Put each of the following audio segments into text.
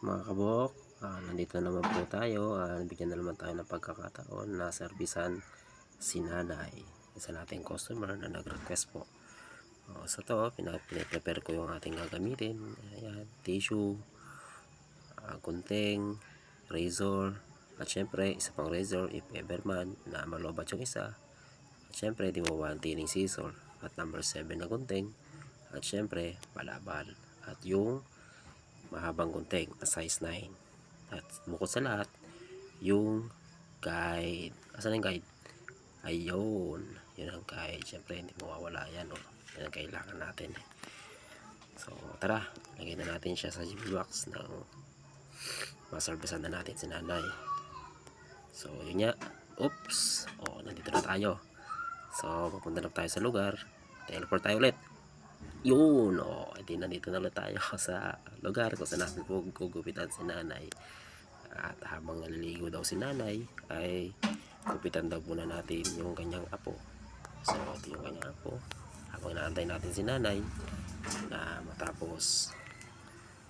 mga kabok, nandito naman po tayo. Nabigyan na naman tayo ng pagkakataon na servisan si nanay, isa nating customer na nag-request po. So to, pinaprepare ko yung ating gagamitin. Ayan, tissue, gunting, razor, at syempre isa pang razor if ever man na malobat yung isa. At syempre di mo tining scissor at number 7 na gunting. At syempre balabal at yung mahabang gunting na size 9. At bukod sa lahat, yung guide. Asan yung guide? Ayun, yun ang guide. Syempre hindi mawawala yan. Yan ang kailangan natin. So tara, lagay na natin siya sa GB box ng maservisan na natin si nanay. So yun nga. Oops, nandito na tayo. So papunta na tayo sa lugar. Teleport tayo ulit. Yun, edi nandito na ulit tayo sa lugar kung saan natin gugupitan si nanay. At habang naliligo daw si nanay, ay gupitan daw muna natin yung kanyang apo. So ito yung kanyang apo. Habang naantay natin si nanay na matapos.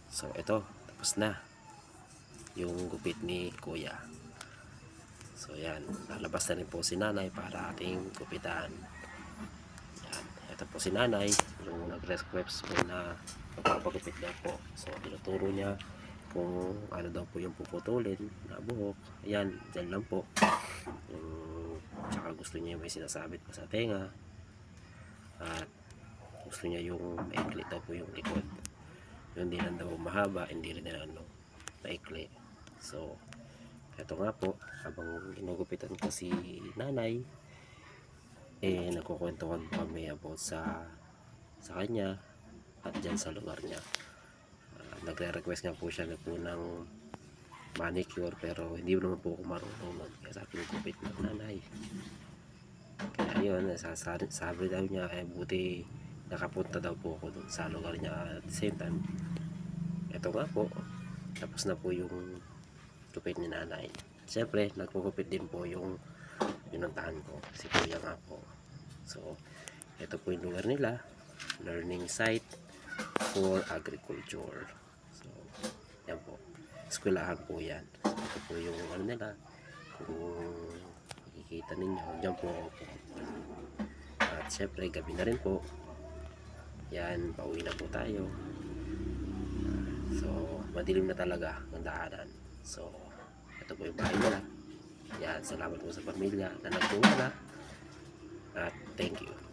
So ito, tapos na yung gupit ni kuya. So yan, lalabas na rin po si nanay para ating gupitan. Ito po si nanay, yung nag-request po na magpapagupit daw po. So tinuturo niya kung ano daw po yung puputulin na buhok. Ayan, dyan lang po. Tsaka gusto niya may sinasabit pa sa tenga. At gusto niya yung maikli daw po yung likod. Yung hindi lang daw mahaba, hindi rin na maikli. So ito nga po, habang inugupitan ko si nanay, nagkukwentuhan po kami about sa kanya at dyan sa lugar niya. Nagre-request nga po siya na po ng manicure, pero hindi naman po ako marunong nun. Kaya sabi ko, gupit ng nanay. Kaya yun, sabi daw niya, buti nakapunta daw po ako dun sa lugar niya. At the same time, ito nga po, tapos na po yung gupit ni nanay. Siyempre, nagpugupit din po yung pinuntahan ko, si kuya nga po. So ito po yung lugar nila, learning site for agriculture. So yan po, eskwelahan po yan. So ito po yung ano nila, kung makikita ninyo, dyan po. At syempre gabi na rin po. Yan, pauwi na po tayo. So madilim na talaga ang daanan. So ito po yung bahay nila. Yan, salamat po sa pamilya na nagtulala. At thank you.